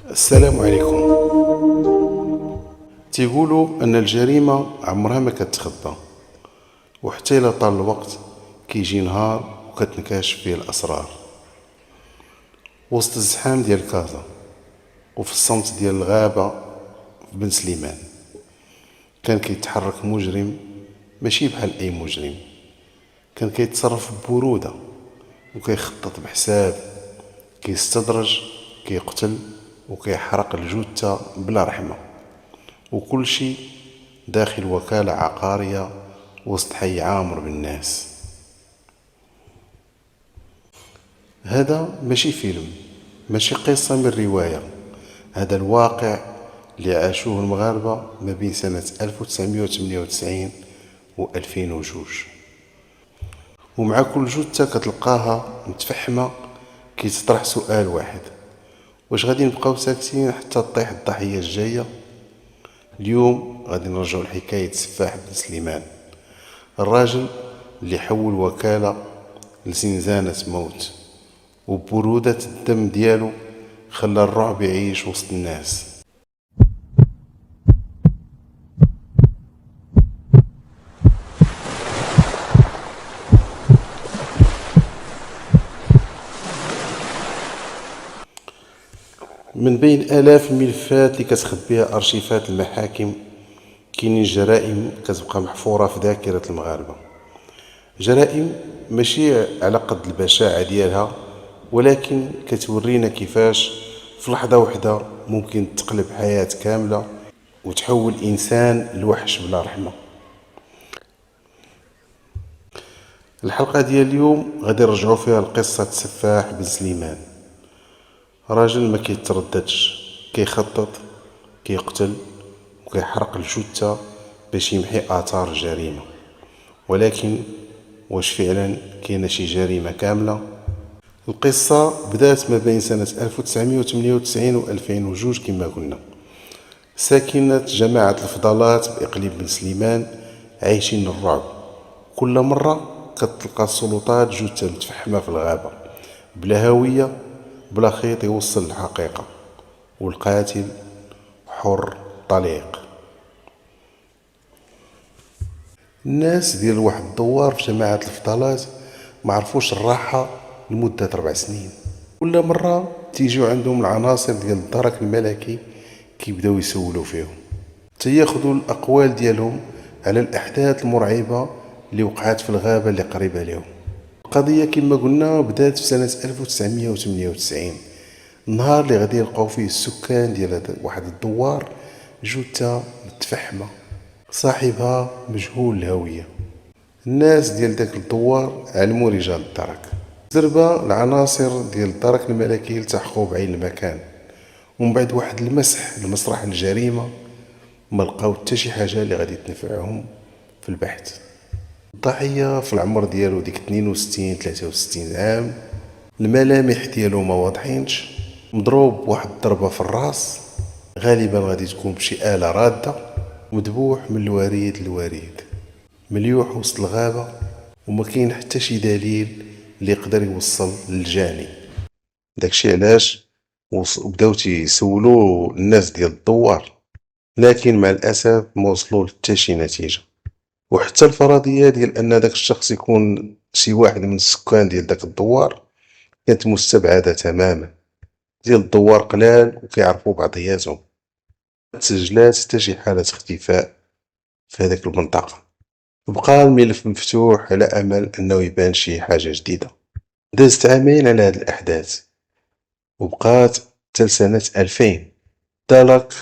السلام عليكم. تيقولوا ان الجريمه عمرها ما كتخبى، وحتى الا طال الوقت كيجي نهار وكتنكشف فيه الاسرار. وسط الزحام ديال كازا وفي الصمت ديال الغابه في بن سليمان كان كيتحرك مجرم، ماشي بحال اي مجرم. كان كيتصرف ببروده وكيخطط بحساب، كيستدرج، كيقتل وكيحرق الجثه بلا رحمه، وكل شيء داخل وكالة عقارية وسط حي عامر بالناس. هذا ماشي فيلم، ماشي قصة من رواية، هذا الواقع اللي عاشوه المغاربة ما بين سنة 1998 و 2002. ومع كل جثة كتلقاها متفحمة كيتطرح سؤال واحد: واش غادي نبقاو ساكتين حتى تطيح الضحية الجاية؟ اليوم غادي نرجعو لحكاية سفاح بن سليمان، الراجل اللي حول وكالة لزنزانة موت، وبرودة الدم ديالو خلى الرعب يعيش وسط الناس. من بين آلاف الملفات اللي كتخبيها أرشيفات المحاكم كاينين جرائم كتبقى محفورة في ذاكرة المغاربة، جرائم ماشي على قد البشاعة ديالها، ولكن كتورينا كيفاش في لحظة واحدة ممكن تقلب حياة كاملة وتحول إنسان لوحش بلا رحمة. الحلقة ديال اليوم غادي نرجعو فيها لقصة سفاح بن سليمان، راجل ما كيترددش، كيخطط، كيقتل وكيحرق الجثة باش يمحي آثار الجريمة. ولكن واش فعلا كاينة شي جريمة كاملة؟ القصة بدات ما بين سنة 1998 و 2002 كما قلنا. ساكنة جماعة الفضلات بإقليم بن سليمان عايشين الرعب. كل مرة كتلقى السلطات جثة متفحمة في الغابة بلا هوية، بلا خيط يوصل الحقيقة، والقاتل حر طليق. الناس ديال واحد الدوار في جماعة الفضلات ما عرفوش الراحة لمدة 4 سنين. كل مرة تيجيو عندهم العناصر ديال الدرك الملكي كيبداو يسولوا فيهم، تياخدوا الأقوال ديالهم على الأحداث المرعبة اللي وقعت في الغابة اللي قريبة لهم. القضية كما قلنا بدات في سنة 1998، النهار اللي غادي يلقاو فيه السكان ديال واحد الدوار جثة متفحمة، صاحبها مجهول الهوية. الناس ديال داك الدوار علموا رجال الدرك. زربة العناصر ديال الدرك الملكي التحقوا بعين المكان، ومن بعد واحد المسح لمسرح الجريمة ما لقاو حتى شي حاجة اللي غادي تنفعهم في البحث. الضحية في العمر ديالو ديك 62 63 عام، الملامح ديالو ما واضحينش، مضروب واحد الضربة في الراس، غالبا غادي تكون بشي آلة رادة، مذبوح من الوريد للوريد، مليوح وسط الغابة، وما كاين حتى شي دليل اللي يقدر يوصل للجاني. داكشي علاش بداو تيسولوا الناس ديال الدوار، لكن مع الاسف ما وصلوا حتى شي نتيجه. وحتى الفرضيه ديال ان داك الشخص يكون شي واحد من السكان ديال داك الدوار كانت مستبعده تماما. ديال الدوار قلال وكيعرفوا بعضياتهم، تسجلات حتى شي حاله اختفاء في هذيك المنطقه. بقى الملف مفتوح على امل انه يبان شي حاجه جديده. دازت عامين على هاد الاحداث، وبقات حتى لسنة 2000 دالك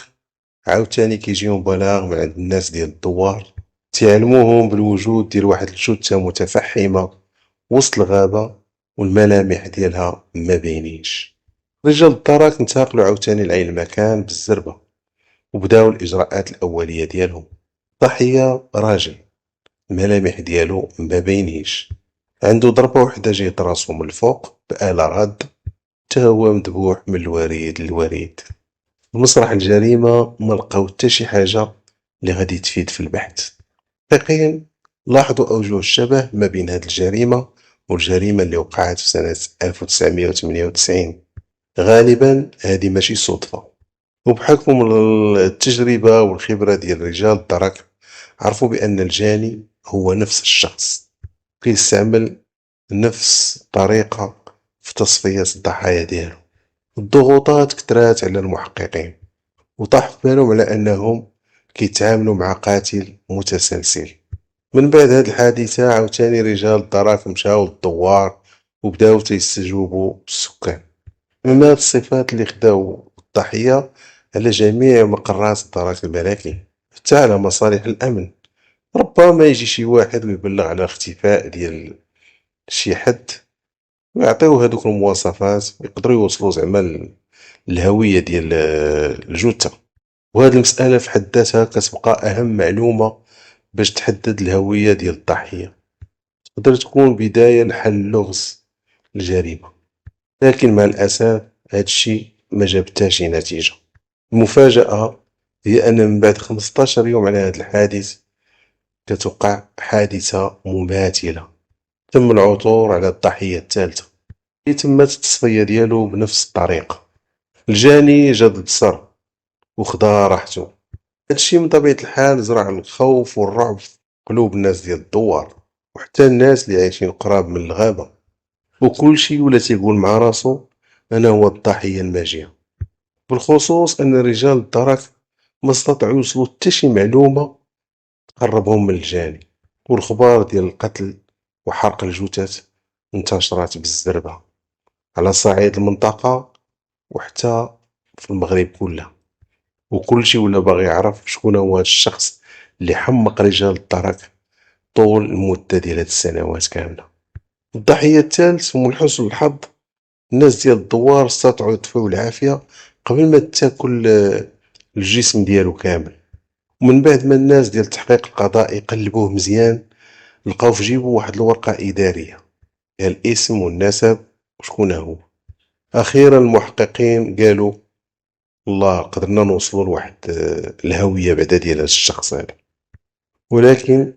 عاوتاني كيجيهم بلاغ من عند الناس ديال الدوار تيعلموهم بالوجود ديال واحد الجثة متفحمة وسط الغابة، والملامح ديالها ما باينينش. رجال الدرك انتقلوا عاوتاني لعين المكان بالزربة وبداو الإجراءات الأولية ديالهم. ضحية راجل، الملامح ديالو ما باينينش، عنده ضربة وحدة جاية راسو من الفوق بآلة راد، تا هو مذبوح من الوريد للوريد. في مسرح الجريمة ما لقاو حتى شي حاجة اللي غادي تفيد في البحث. المحققين لاحظوا أوجه الشبه ما بين هاد الجريمة والجريمة اللي وقعت في سنة 1998. غالبا هذه ماشي صدفة، وبحكم التجربة والخبرة ديال رجال الدرك عرفوا بأن الجاني هو نفس الشخص، كيستعمل نفس الطريقة في تصفية الضحايا ديالو. الضغوطات كترات على المحققين وطاح في بالهم على أنهم كيتعاملوا مع قاتل متسلسل. من بعد هاد الحادثة عاوتاني رجال الدرك مشاو للدوار وبداو تيستجوبوا السكان. من هاد الصفات اللي خداو الضحية على جميع مقرات الدرك الملكي حتى على مصالح الأمن. ربما يجي شي واحد ويبلغ على اختفاء ديال شي حد ويعطيو هادوك المواصفات يقدروا يوصلوا زعما الهوية ديال الجثة. وهاد المسألة في حد ذاتها كتبقى أهم معلومة باش تحدد الهوية ديال الضحية، تقدر تكون بداية لحل لغز الجريمة. لكن مع الأسف هادشي ما جاب حتى شي نتيجة. المفاجأة هي أن من بعد 15 يوم على هاد الحادث كتوقع حادثة مماثلة، تم العثور على الضحية الثالثة اللي تمت التصفية ديالو بنفس الطريقة. الجاني جا ضد السر وخدا راحته. هادشي من طبيعة الحال زرع الخوف والرعب في قلوب الناس ديال الدوار وحتى الناس اللي عايشين قراب من الغابة، وكلشي ولا تيقول مع راسو أنا هو الضحية الماجية. بالخصوص أن رجال الدرك ما استطاعوا يوصلوا حتى شي معلومة تقربهم من الجاني، والخبار ديال القتل وحرق الجثث انتشرت بالزربة على صعيد المنطقة وحتى في المغرب كله، وكلشي ولا باغي يعرف شكون هو هاد الشخص اللي حمق رجال الدرك طول المدة ديال هاد السنوات كاملة. الضحية الثالث ومن حسن الحظ الناس ديال الدوار استطاعوا يطفيو العافية قبل ما تاكل الجسم ديالو كامل. ومن بعد ما الناس ديال التحقيق القضائي قلبوه مزيان لقاو في جيبو واحد الورقة إدارية فيها الاسم والنسب وشكون هو. أخيرا المحققين قالوا الله قدرنا نوصلوا لواحد الهوية بعدا ديال هاد الشخص هذا. ولكن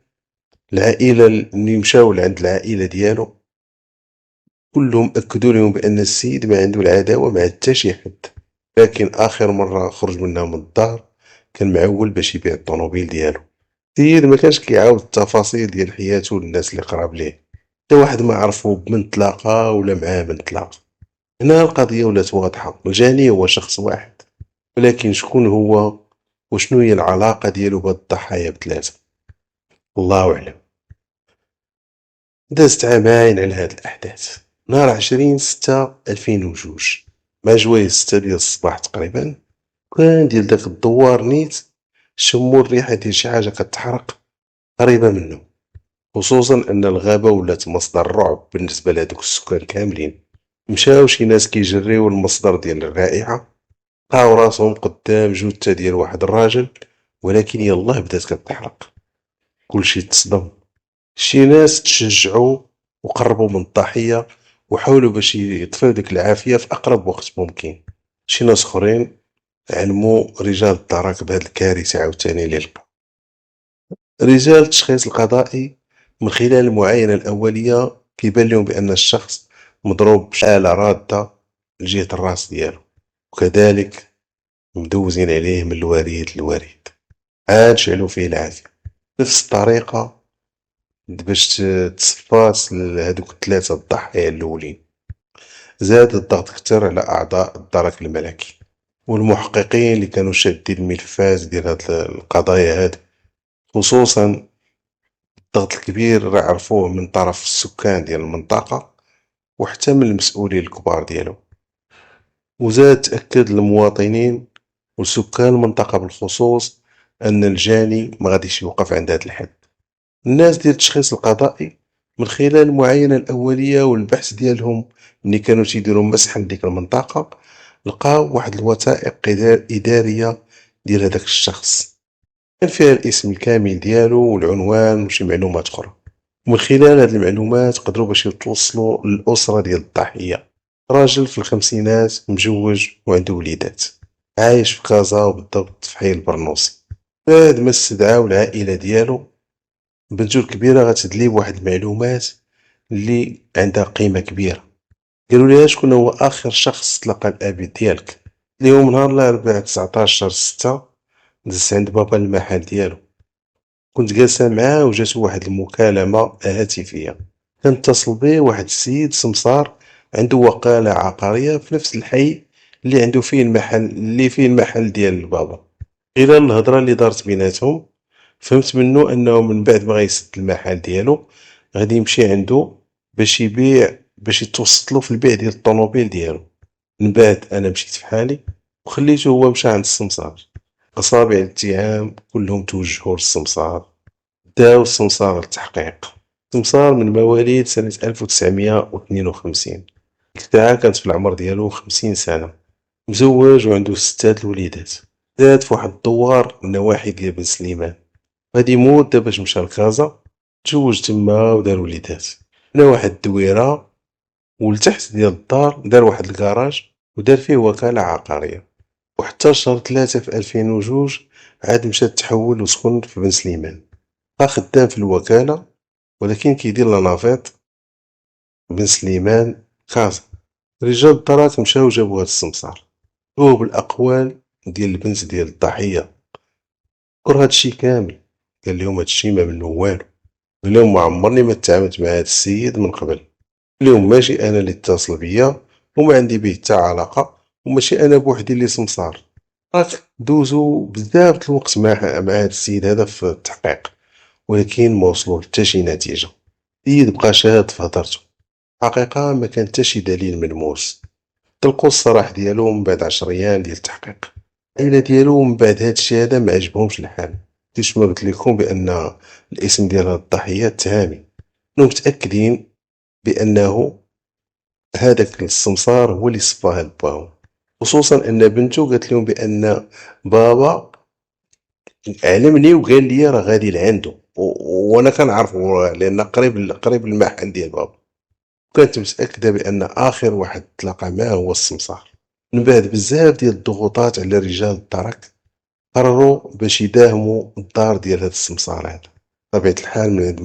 العائلة اللي مشاو لعند العائلة ديالو كلهم أكدوا لهم بأن السيد ما عنده العداوة مع حتى شي حد، لكن آخر مرة خرج منها من الدار كان معول باش يبيع الطوموبيل ديالو. السيد ما كانش كيعاود التفاصيل ديال حياته للناس اللي قراب ليه، حتى واحد ما عرفو بمن تلاقى ولا معاه من تلاقى. هنا القضية ولات واضحة، الجاني هو شخص واحد، ولكن شكون هو وشنو هي العلاقة ديالو بهاد الضحايا بثلاثة الله أعلم. دازت عامين على هاد الأحداث. نهار 20/6/2002 مع جوايا 6 ديال الصباح تقريبا كان ديال داك الدوار نيت شمو الريحة ديال شي حاجة كتحرق قريبة منه، خصوصا أن الغابة ولات مصدر رعب بالنسبة لهادوك السكان كاملين. مشاو شي ناس كيجريو المصدر ديال الرائحة، لقاو راسهم قدام جثة ديال واحد الراجل ولكن يلاه بدات كتحرق. كلشي تصدم، شي ناس تشجعوا وقربوا من الضحية وحاولوا باش يطفيو ديك العافية في أقرب وقت ممكن. شي ناس أخرين علموا رجال الدرك بهاد الكارثة عاوتاني اللي لقاو. رجال التشخيص القضائي من خلال المعاينة الأولية كيبان لهم بأن الشخص مضروب بآلة رادة لجهة الراس ديالو، وكذلك مدوزين عليه من الوريد للوريد، عاد شعلوا فيه العافية نفس الطريقة باش تصفات لهادوك الثلاثة الضحايا الأولين. زاد الضغط كتر على أعضاء الدرك الملكي والمحققين اللي كانوا شادين الملفات ديال هاد القضايا هاد، خصوصا الضغط الكبير راه عرفوه من طرف السكان ديال المنطقة وحتى من المسؤولين الكبار ديالو. وزاد تأكد المواطنين وسكان المنطقة بالخصوص أن الجاني ما غاديش يوقف عند هاد الحد. الناس ديال التشخيص القضائي من خلال المعاينة الأولية والبحث ديالهم ملي كانوا تيديروا مسح لديك المنطقة لقاو واحد الوثائق إدارية ديال هداك الشخص كان فيها الاسم الكامل ديالو والعنوان وشي معلومات أخرى. ومن خلال هاد المعلومات قدروا باش يتوصلوا للأسرة ديال الضحية، راجل في الخمسينات مجوج وعنده وليدات عايش في كازا وبالضبط في حي البرنوسي. بعد ما استدعاو العائلة ديالو بنتو الكبيرة غتدلي بواحد المعلومات اللي عندها قيمة كبيرة. قالوا ليها شكون هو آخر شخص تلقى الأب ديالك، اليوم نهار الأربعاء 19 شهر 6 دزت عند بابا المحل ديالو، كنت جالسة معاه وجاتو واحد المكالمة هاتفية، كان اتصل بيه واحد السيد سمسار عندو وكالة عقارية في نفس الحي اللي فيه المحل ديال بابا. خلال الهضرة اللي دارت بيناتهم فهمت منو أنه من بعد ما غيسد المحل ديالو غادي يمشي عندو باش يتوسطلو في البيع ديال الطوموبيل ديالو. من بعد أنا مشيت في حالي وخليته هو مشى عند السمسار. أصابع الاتهام كلهم توجهوا للسمسار، داو السمسار للتحقيق. السمسار من مواليد سنة 1952، ديك الساعة كانت في العمر ديالو 50 سنة، مزوج وعنده 6 الوليدات، زاد في واحد الدوار من نواحي ديال بن سليمان. غادي يموت دابا باش مشى لكازا، تزوج تما ودار وليدات. بنا واحد الدويرة ولتحت ديال الدار دار واحد الكراج ودار فيه وكالة عقارية. وحتى شهر 3 في 2002 عاد مشى تحول وسكن في بن سليمان، بقى خدام في الوكالة ولكن كيدير لا نافيط بن سليمان كازا. رجال الدرك مشاو جابو هاد السمسار، هو بالأقوال ديال البنت ديال الضحية كر هادشي كامل، قال لهم هادشي ما منو والو، قال لهم ما عمرني ما تعاملت مع هاد السيد من قبل، قال لهم ماشي انا اللي اتصل بيا وما عندي به حتى علاقة، وماشي انا بوحدي اللي سمسار. راك دوزو بزاف الوقت مع هاد السيد هذا في التحقيق ولكن ما وصلوا حتى شي نتيجة. السيد بقى شاد في هضرته، حقيقة ما كان حتى شي دليل ملموس. طلقوا الصراح ديالو من بعد 10 ايام ديال التحقيق. العائلة ديالو من بعد هادشي هذا ما عجبهمش الحال، كيفاش ما قلت لكم بان الاسم ديال هاد الضحية تهامي، كانوا متأكدين بانه هذاك السمسار هو اللي صفاه لباهم، خصوصا ان بنته قالت لهم بان بابا علمني وقال لي راه غادي لعندو وانا كنعرفو لان قريب المحل ديال بابا، كانت متأكدة بأن آخر واحد تلاقى معاه هو السمسار. من بعد بزاف ديال الضغوطات على رجال الدرك قرروا باش يداهموا الدار ديال هاد السمسار هذا، بطبيعة الحال من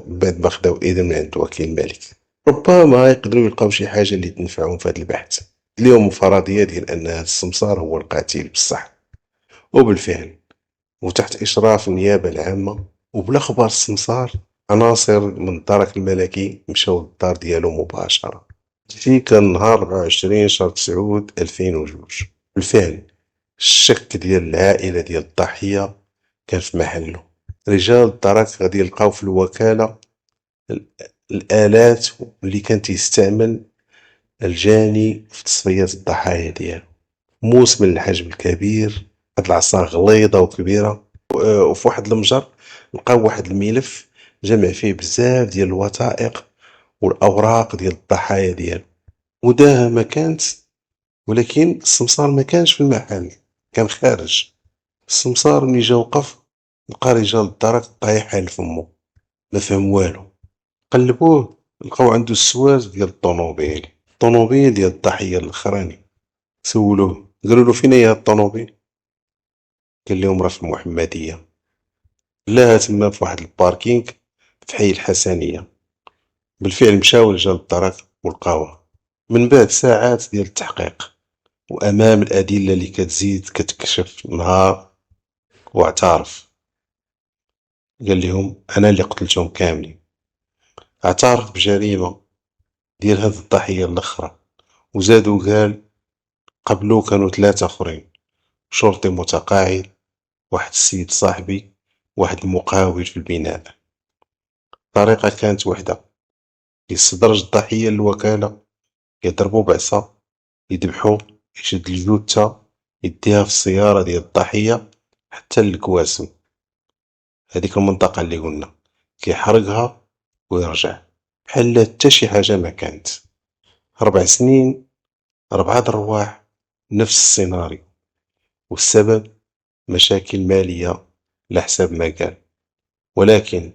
بعد ما خداو إذن من عند وكيل الملك. ربما يقدروا يلقاو شي حاجة اللي تنفعهم في هاد البحث، اليوم فرضية ديال أن هاد السمسار هو القاتل بصح. وبالفعل وتحت إشراف النيابة العامة وبلا خبر السمسار، عناصر من الدرك الملكي مشاو للدار ديالو مباشرة. في كان نهار 24 شهر تسعود 2002. بالفعل الشك ديال العائلة ديال الضحية كان في محله. رجال الدرك غادي يلقاو في الوكالة الآلات اللي كان تيستعمل الجاني في تصفية الضحايا ديالو، موس من الحجم الكبير، هاد العصا غليظة وكبيرة. وفي واحد المجر لقاو واحد الملف جمع فيه بزاف ديال الوثائق والأوراق ديال الضحايا ديالو. مداهمة كانت ولكن السمسار ما كانش في المحل، كان خارج. السمسار ملي جا وقف لقى رجال الدرك طايحين لفمو، ما فهم والو. قلبوه لقاو عنده السواز ديال الطونوبيل ديال الضحية الاخراني. سولوه قالوا له فين هي هاد الطونوبيل؟ قال لهم راه في المحمدية. لاها تما في واحد الباركينغ في حي الحسنية. بالفعل مشاو رجال الدرك ولقاوها. من بعد ساعات ديال التحقيق وأمام الأدلة اللي كتزيد كتكشف نهار، واعترف، قال لهم أنا اللي قتلتهم كاملين. اعترف بجريمة ديال هاد الضحية الأخرى، وزادو قال قبلو كانوا 3 أخرين، شرطي متقاعد، واحد السيد صاحبي، واحد المقاول في البناء. الطريقة كانت وحدة، يستدرج الضحية للوكالة، يضربو بعصا، يذبحو، يشد الجثة، يديها في السيارة ديال الضحية حتى للكواسم، هذيك المنطقة اللي قلنا، كيحرقها ويرجع بحال حتى شي حاجة ما كانت. 4 سنين، 4 ارواح، نفس السيناريو، والسبب مشاكل مالية على حساب ما قال. ولكن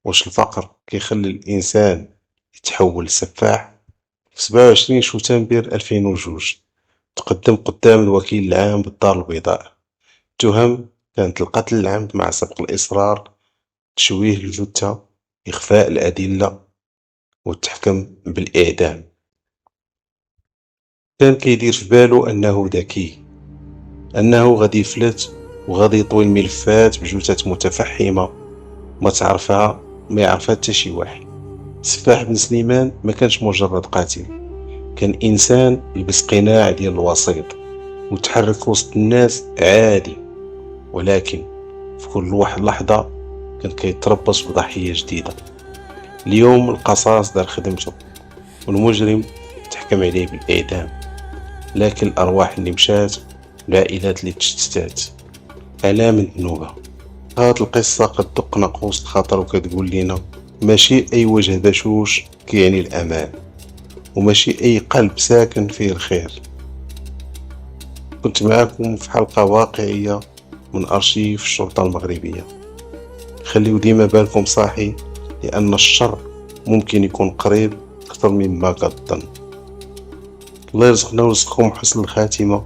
واش الفقر كيخلي الإنسان يتحول لسفاح؟ في 27 شتنبر 2002 تقدم قدام الوكيل العام بالدار البيضاء. التهم كانت القتل العمد مع سبق الإصرار، تشويه الجثة، إخفاء الأدلة، وتحكم بالإعدام. كان كيدير في بالو أنه ذكي، أنه غادي يفلت وغادي يطوي الملفات بجثث متفحمة ما تعرفها، ما يعرفها حتى شي واحد. سفاح بن سليمان ما كانش مجرد قاتل، كان إنسان لبس قناع ديال الوسيط، متحرك وسط الناس عادي، ولكن في كل واحد لحظة كان كيتربص بضحية جديدة. اليوم القصاص دار خدمته والمجرم تحكم عليه بالإعدام، لكن الأرواح اللي مشات والعائلات اللي تشتتات علامة الذنوبة. هاد القصة كتدق ناقوس الخطر وكتقول لنا ماشي أي وجه بشوش كيعني الأمان، وماشي أي قلب ساكن فيه الخير. كنت معاكم في حلقة واقعية من أرشيف الشرطة المغربية. خليو ديما بالكم صاحي، لأن الشر ممكن يكون قريب أكثر مما كتظن. الله يرزقنا ورزقكم حسن الخاتمة.